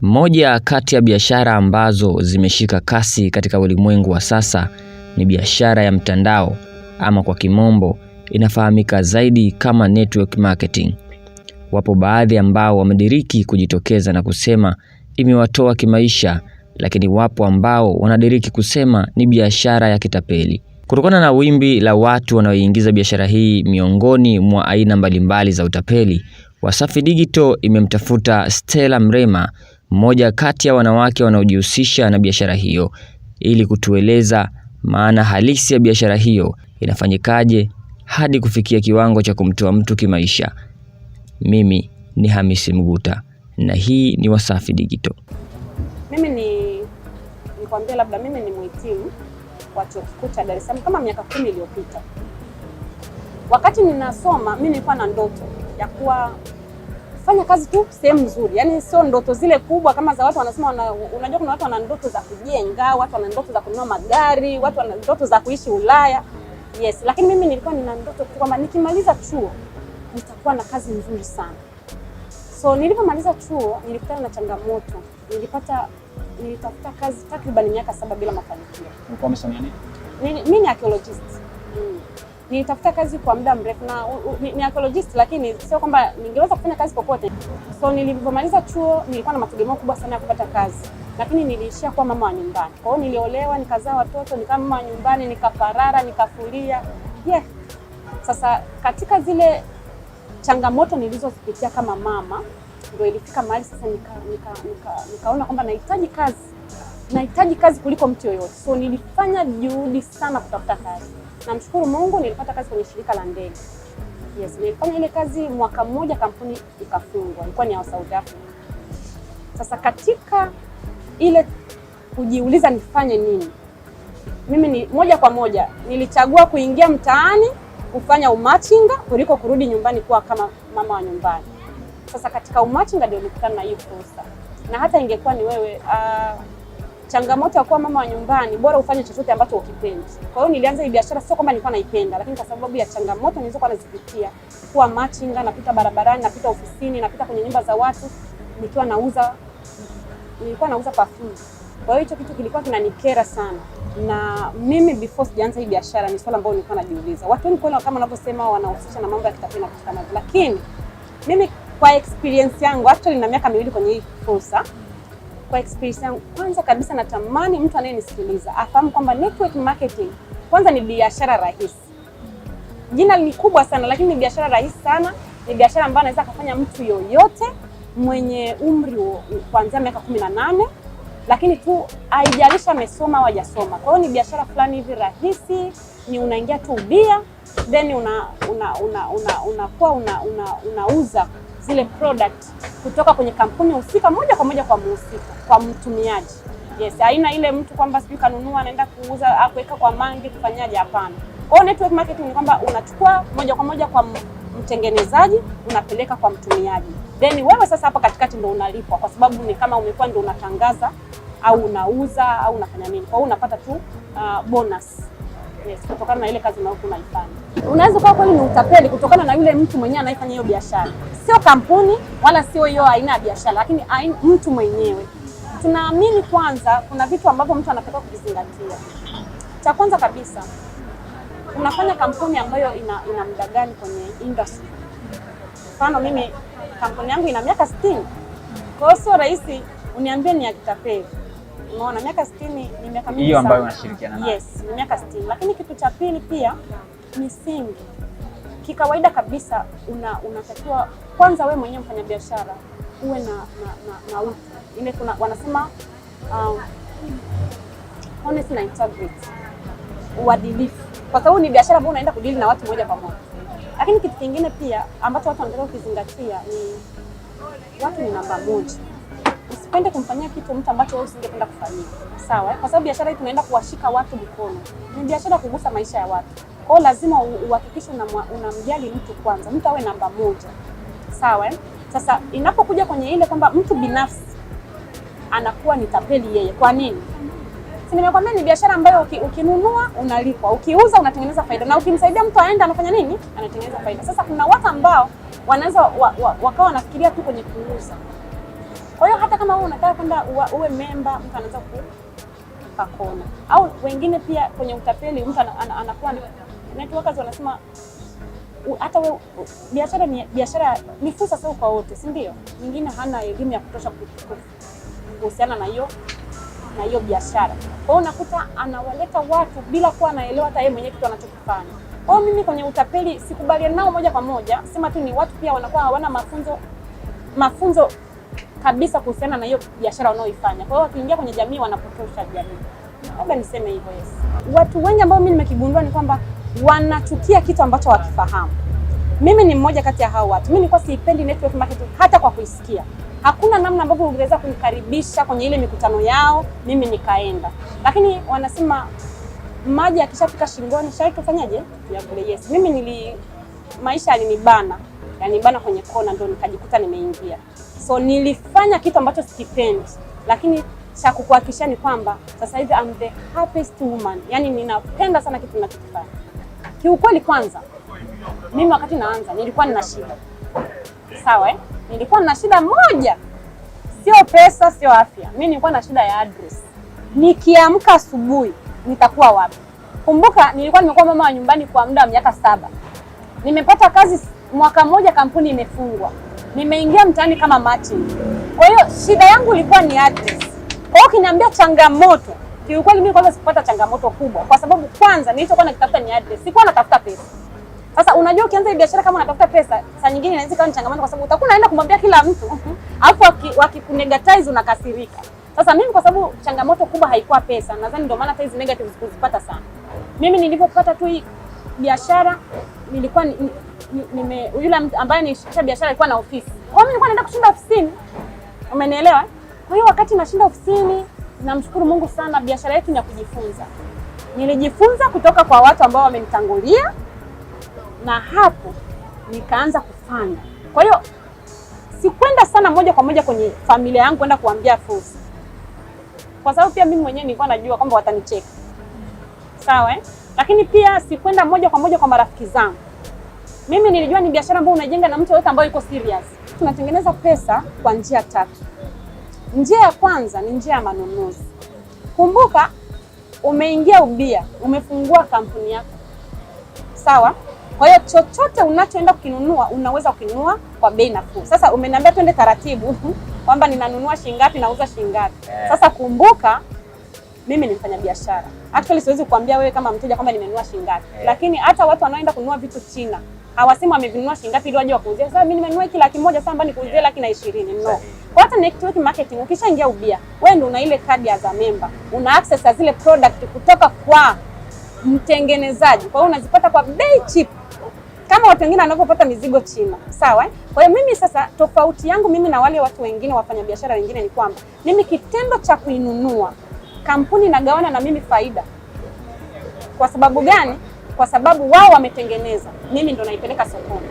Moja kati ya biashara ambazo zimeshika kasi katika ulimwengu wa sasa ni biashara ya mtandao, ama kwa kimombo inafahamika zaidi kama network marketing. Wapo baadhi ambao wamediriki kujitokeza na kusema imewatoa kimaisha, lakini wapo ambao wanadiriki kusema ni biashara ya kitapeli. Kutokana na wimbi la watu wanaoingiza biashara hii miongoni mwa aina mbalimbali za utapeli, Wasafi Digital imemtafuta Stella Mrema, mmoja kati ya wanawake wanaojihusisha na biashara hiyo, ili kutueleza maana halisi ya biashara hiyo inafanyikaje hadi kufikia kiwango cha kumtoa mtu kimaisha. Mimi ni Hamisi Mguta na hii ni Wasafi Digital. Mimi nikwambia labda mimi ni mhitimu wa Chuo Kikuu cha Dar es Salaam kama miaka 10 iliyopita. Wakati ninasoma mimi nilikuwa na ndoto ya kuwa fanya kazi tu sehemu nzuri. Yaani sio ndoto zile kubwa kama za watu wanasema unajua kuna watu wana ndoto za kujenga, watu wana ndoto za kununua magari, watu wana ndoto za kuishi Ulaya. Yes, lakini mimi nilikuwa nina ndoto kwamba nikimaliza chuo nitakuwa na kazi nzuri sana. So nilipomaliza chuo nilikutana na changamoto. Nilitafuta kazi takriban miaka 7 bila mafanikio. Ulikuwa umesomea nini? Mimi ni archaeologist. Nilitafuta kazi kwa muda mrefu na ni archaeologist, lakini sio kwamba ningeweza kufanya kazi popote. So nilipomaliza chuo nilikuwa na mategemeo kubwa sana ya kupata kazi, lakini niliishia kuwa mama wa nyumbani. Kwa hiyo niliolewa, nikazaa watoto, nikawa mama wa nyumbani, nikaparara, nikafulia. Sasa katika zile changamoto nilizozipitia kama mama, ndio ilifika mahali sasa nikaona kwamba nahitaji kazi kuliko mtu yoyote. So nilifanya juhudi sana kutafuta kazi. Namshukuru Mungu nilipata kazi kwenye shirika la ndege. Yes, nilifanya ile kazi mwaka mmoja, kampuni ikafungwa. Ilikuwa ni ya South Africa. Sasa katika ile kujiuliza nifanye nini, mimi ni moja kwa moja nilichagua kuingia mtaani kufanya umachinga kuliko kurudi nyumbani kuwa kama mama wa nyumbani. Sasa katika umachinga ndio nilikutana na hii fursa. Na hata ingekuwa ni wewe changamoto ya kuwa mama wa nyumbani, bora ufanye chochote ambacho ukipendi. Kwa hiyo nilianza hii biashara sio kwamba nilikuwa naipenda, lakini kwa sababu ya changamoto nilizokuwa nazipitia, kuwa machinga, napita barabarani, napita ofisini, napita kwenye nyumba za watu nilikuwa nauza perfume. Kwa hiyo hicho kitu kilikuwa kinanikera sana. Na mimi before sijaanza hii biashara ni swala ambalo nilikuwa najiuliza. Watu wengi kama wanavyosema wanahusisha na mambo ya kitapeli na kitu kama hivyo. Lakini mimi kwa experience yangu, actually na miaka 2 kwenye hii fursa, kwa experience yangu, kwanza kabisa natamani mtu anayenisikiliza afahamu kwamba network marketing kwanza ni biashara rahisi. Jina ni kubwa sana, lakini ni biashara rahisi sana. Ni biashara ambayo anaweza kufanya mtu yoyote mwenye umri kuanzia miaka 18, lakini tu haijalisha amesoma au hajasoma. Kwa hiyo ni biashara fulani hivi rahisi, ni unaingia tu ubia, then unauza zile product kutoka kwenye kampuni husika moja kwa moja kwa mhusika, kwa mtumiaji. Yes, haina ile mtu kwamba sijui kanunua anaenda kuuza au kuweka kwa mangi kufanyaje, hapana. Kwa hiyo network marketing ni kwamba unachukua moja kwa moja kwa mtengenezaji, unapeleka kwa mtumiaji. Then wewe sasa hapa katikati ndio unalipwa, kwa sababu ni kama umekuwa ndio unatangaza au unauza au unafanya nini. Kwa hiyo unapata tu bonus. Yes, kutokana na ile kazi unaifanya. Unaweza kuwa kweli ni utapeli kutokana na yule mtu mwenyewe anayefanya hiyo biashara. Sio kampuni wala sio hiyo aina ya biashara, lakini mtu mwenyewe. Tunaamini kwanza kuna vitu ambavyo mtu anataka kuvizingatia. Cha kwanza kabisa, unafanya kampuni ambayo ina muda gani kwenye industry? Mfano mimi kampuni yangu ina miaka 60. Kwa hiyo sio rahisi uniambie ni ya kitapeli. Unaona, miaka 60 ni miaka mingi sana. Hiyo ambayo unashirikiana nayo. Yes, ni miaka 60. Lakini kitu cha pili pia misingi. Kikawaida kabisa unatakiwa kwanza wewe mwenyewe mfanya biashara uwe na utu. Ile wanasema honest na integrity. Uadilifu. Kwa sababu ni biashara ambayo unaenda kudili na watu moja kwa moja. Lakini kitu kingine pia ambacho watu wanataka kuzingatia ni watu ni namba moja. Usipende kumfanyia kitu mtu ambacho wewe usingependa kufanyia. Sawa? Kwa sababu biashara hii tunaenda kuwashika watu mkono. Ni biashara kugusa maisha ya watu. Kwa hiyo lazima uhakikishe unamjali mtu kwanza. Mtu awe namba moja. Sawa? Sasa inapokuja kwenye ile kwamba mtu binafsi anakuwa ni tapeli yeye. Kwa nini? Si nimekwambia ni biashara ambayo ukinunua unalipwa, ukiuza unatengeneza faida, na ukimsaidia mtu aende anafanya nini? Anatengeneza faida. Sasa kuna watu ambao wanaweza wakawa wanafikiria tu kwenye kuuza. Kwa hiyo hata kama wewe unataka kwenda uwe member, mtu anaanza kukakona. Au wengine pia kwenye utapeli mtu anakuwa networkers wanasema hata wewe biashara ni fursa sawa kwa wote, si ndio? Mwingine hana elimu ya kutosha kuhusiana na hiyo biashara. Kwa hiyo unakuta anawaleta watu bila kuwa anaelewa hata yeye mwenyewe kitu anachokifanya. Kwa hiyo mimi kwenye utapeli sikubaliani nao moja kwa moja, sema tu ni watu pia wanakuwa hawana mafunzo kabisa kuhusiana na hiyo biashara wanaoifanya. Kwa hiyo wakiingia kwenye jamii wanapotosha jamii. Labda niseme hivyo, yes. Watu wengi ambao mimi nimekigundua ni kwamba wanachukia kitu ambacho hawakifahamu. Mimi ni mmoja kati ya hao watu. Mimi nilikuwa siipendi network marketing hata kwa kuisikia. Hakuna namna ambavyo ungeweza kunikaribisha kwenye ile mikutano yao, mimi nikaenda. Lakini wanasema maji yakishafika shingoni, shai tufanyaje? Ya kule, yes. Mimi maisha yalinibana. Yalinibana kwenye kona ndio nikajikuta nimeingia. So nilifanya kitu ambacho sikipendi. Lakini cha kukuhakikishia ni kwamba sasa hivi I'm the happiest woman. Yaani ninapenda sana kitu ninachokifanya. Kiukweli kwanza, mimi wakati naanza nilikuwa nina shida. Sawa Nilikuwa na shida moja. Sio pesa, sio afya. Mimi nilikuwa na shida ya address. Nikiamka asubuhi nitakuwa wapi? Kumbuka nilikuwa nimekuwa mama wa nyumbani kwa muda wa miaka 7. Nimepata kazi mwaka mmoja, kampuni imefungwa. Nimeingia mtaani kama Martin. Kwa hiyo shida yangu ilikuwa ni address. Kwa hiyo kiniambia changamoto, kiukweli mimi kwanza sikupata changamoto kubwa kwa sababu kwanza nilichokuwa nakitafuta ni address. Sikuwa natafuta pesa. Sasa unajua ukianza biashara kama unatafuta pesa, saa nyingine inaweza kuwa ni changamoto kwa sababu utakuwa unaenda kumwambia kila mtu, alafu wakikunegatize unakasirika. Sasa mimi kwa sababu changamoto kubwa haikuwa pesa, nadhani ndio maana hizi negatives kuzipata sana. Mimi nilipopata tu hii biashara nilikuwa yule ambaye nilishika biashara alikuwa na ofisi. Kwa hiyo nilikuwa naenda kushinda ofisini. Umenielewa? Kwa hiyo wakati nashinda ofisini, namshukuru Mungu sana, biashara yetu ni ya kujifunza. Nilijifunza kutoka kwa watu ambao wamenitangulia na hapo nikaanza kufanya. Kwa hiyo sikwenda sana moja kwa moja kwenye familia yangu kwenda kuambia fursa. Kwa sababu pia mimi mwenyewe nilikuwa najua kwamba watanicheka. Sawa Lakini pia sikwenda moja kwa moja kwa marafiki zangu. Mimi nilijua ni biashara ambayo unajenga na mtu yote ambaye yuko serious. Tunatengeneza pesa kwa njia 3. Njia ya kwanza ni njia ya manunuzi. Kumbuka umeingia ubia, umefungua kampuni yako. Sawa? Kwa hiyo chochote unachoenda kukinunua unaweza kukinunua kwa bei nafuu. Sasa umeniambia twende taratibu kwamba ninanunua shilingi ngapi nauza shilingi ngapi. Sasa kumbuka mimi ni mfanya biashara. Actually siwezi kukuambia wewe kama mteja kwamba nimenunua shilingi ngapi. Lakini hata watu wanaoenda kununua vitu China hawasemi wamevinunua shilingi ngapi ili waje wakuuzie. Sasa mimi nimenunua hiki 100,000 sasa mbona nikuuzie 120,000. No. Kwa hata network marketing ukishaingia ubia, wewe ndio una ile kadi ya za member. Una access ya zile product kutoka kwa mtengenezaji. Kwa hiyo unazipata kwa bei cheap. Kama watu wengine wanapopata mizigo China. Sawa Kwa hiyo mimi sasa tofauti yangu mimi na wale watu wengine wafanya biashara wengine ni kwamba mimi kitendo cha kuinunua kampuni nagawana na mimi faida. Kwa sababu gani? Kwa sababu wao wametengeneza, mimi ndo naipeleka sokoni.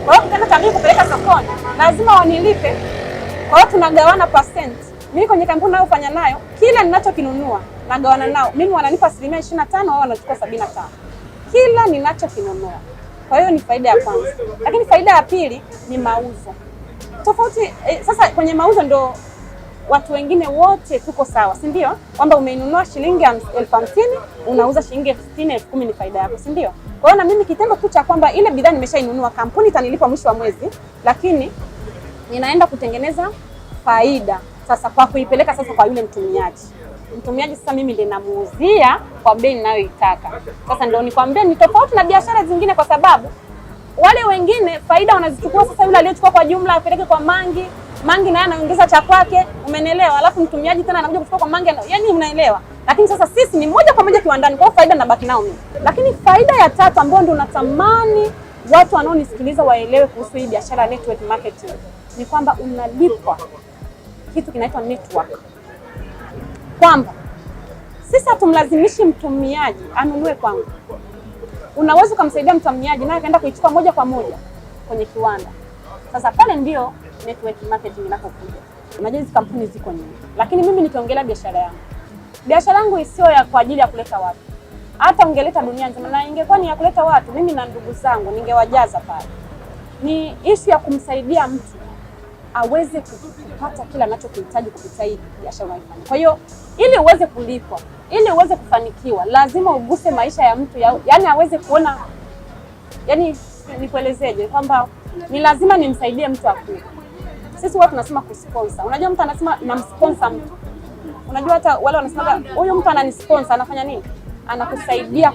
Kwa hiyo kitendo cha mimi kupeleka sokoni lazima wanilipe. Kwa hiyo tunagawana percent. Mimi kwenye kampuni ninayofanya nayo kila ninachokinunua nagawana nao. Mimi wananipa 25%, wao wanachukua 75%. Kila ninachokinunua. Kwa hiyo ni faida ya kwanza. Lakini faida ya pili ni mauzo. Tofauti sasa kwenye mauzo ndo watu wengine wote tuko sawa, si ndio? Kwamba umeinunua shilingi 50,000, unauza shilingi 60,000, 10,000 ni faida yako, si ndio? Kwa hiyo na mimi kitendo tu cha kwamba ile bidhaa nimeshainunua, kampuni itanilipa mwisho wa mwezi, lakini ninaenda kutengeneza faida sasa kwa kuipeleka sasa kwa yule mtumiaji. Mtumiaji sasa mimi ndiye namuuzia kwa bei ninayoitaka. Sasa ndio nikwambia ni tofauti na biashara zingine kwa sababu wale wengine faida wanazichukua sasa yule aliyechukua kwa jumla apeleke kwa Mangi. Mangi naye anaongeza cha kwake, umenielewa? Alafu mtumiaji tena anakuja kuchukua kwa Mangi, yaani unaelewa? Lakini sasa sisi ni moja kwa moja kiwandani, kwa faida nabaki nao mimi. Lakini faida ya tatu ambayo ndio natamani watu wanaonisikiliza waelewe kuhusu hii biashara network marketing ni kwamba unalipwa kitu kinaitwa network. Kwamba sisi hatumlazimishi mtumiaji anunue kwangu. Unaweza kumsaidia mtumiaji naye akaenda kuichukua moja kwa moja kwenye kiwanda. Sasa pale ndio network marketing inapokuja. Unajua hizi kampuni ziko nyingi. Lakini mimi nitaongelea biashara yangu. Biashara yangu sio ya kwa ajili ya kuleta watu. Hata ungeleta dunia nzima na ingekuwa ni ya kuleta watu, mimi na ndugu zangu ningewajaza pale. Ni issue ya kumsaidia mtu aweze kupata kila anachokihitaji kupitia hii biashara unayofanya. Kwa hiyo ili uweze kulipwa, ili uweze kufanikiwa, lazima uguse maisha ya mtu yani aweze kuona, yani nikuelezeje, kwamba ni lazima nimsaidie mtu akue. Sisi watu tunasema kusponsor. Unajua mtu anasema namsponsor mtu. Unajua hata wale wanasema huyu mtu ananisponsor, anafanya nini? Anakusaidia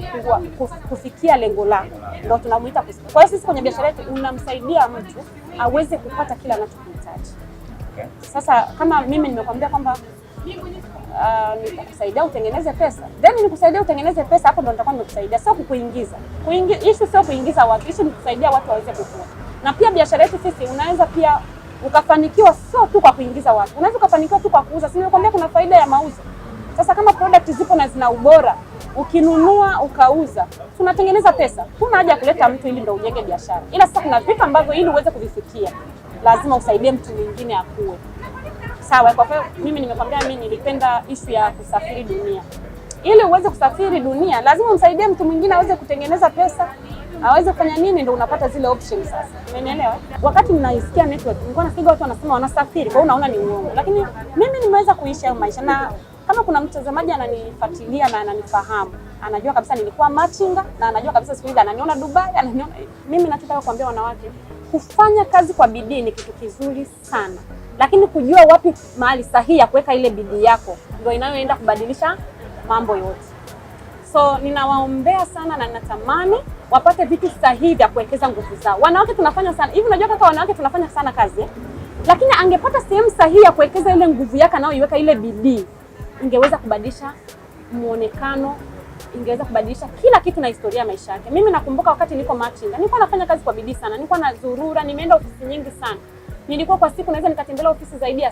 kufikia lengo lako. Ndio tunamuita kusponsor. Kwa hiyo sisi kwenye biashara yetu unamsaidia mtu aweze kupata kila anachokihitaji. Okay. Sasa kama mimi nimekwambia kwamba nitakusaidia utengeneze pesa, then nikusaidia utengeneze pesa, hapo ndo nitakuwa nimekusaidia, sio kukuingiza. Issue sio kuingiza watu, issue ni kusaidia watu waweze kukua. Na pia biashara yetu sisi unaweza pia ukafanikiwa sio tu kwa kuingiza watu. Unaweza ukafanikiwa tu kwa kuuza. Si nimekwambia kuna faida ya mauzo. Sasa kama product zipo na zina ubora, ukinunua ukauza, tunatengeneza pesa. Kuna haja ya kuleta mtu ili ndio ujenge biashara. Ila sasa kuna vitu ambavyo ili uweze kuvifikia, lazima usaidie mtu mwingine akue. Sawa, kwa hiyo mimi nimekwambia mimi nilipenda issue ya kusafiri dunia. Ili uweze kusafiri dunia, lazima umsaidie mtu mwingine aweze kutengeneza pesa, aweze kufanya nini, ndio unapata zile options sasa. Umenielewa? Wakati mnaisikia network, nilikuwa nasikia watu wanasema wanasafiri, kwa hiyo unaona ni uongo. Lakini mimi nimeweza kuishi hayo maisha, na kama kuna mtazamaji ananifuatilia na ananifahamu, anajua kabisa nilikuwa machinga na anajua kabisa siku hizi ananiona Dubai, ananiona. Mimi nataka kuambia wanawake, kufanya kazi kwa bidii ni kitu kizuri sana. Lakini kujua wapi mahali sahihi ya kuweka ile bidii yako ndio inayoenda kubadilisha mambo yote. So ninawaombea sana na ninatamani wapate vitu sahihi vya kuwekeza nguvu zao. Wanawake tunafanya sana. Hivi unajua kaka, wanawake tunafanya sana kazi Lakini angepata sehemu sahihi ya kuwekeza ile nguvu yake na iweka ile bidii, ingeweza kubadilisha muonekano, ingeweza kubadilisha kila kitu na historia ya maisha yake. Mimi nakumbuka wakati niko machinga, nilikuwa nafanya kazi kwa bidii sana. Nilikuwa nazurura, nimeenda ofisi nyingi sana. Nilikuwa kwa siku naweza nikatembelea ofisi zaidi ya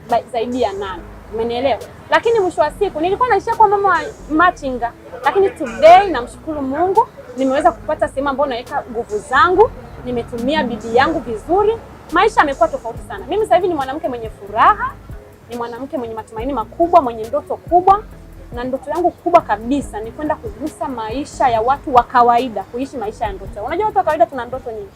6, zaidi ya 8. Umenielewa? Lakini mwisho wa siku nilikuwa naishia kwa mama wa machinga. Lakini today namshukuru Mungu, nimeweza kupata sehemu ambayo naweka nguvu zangu, nimetumia bidii yangu vizuri. Maisha yamekuwa tofauti sana. Mimi sasa hivi ni mwanamke mwenye furaha, ni mwanamke mwenye matumaini makubwa, mwenye ndoto kubwa, na ndoto yangu kubwa kabisa ni kwenda kugusa maisha ya watu wa kawaida, kuishi maisha ya ndoto. Unajua watu wa kawaida tuna ndoto nyingi.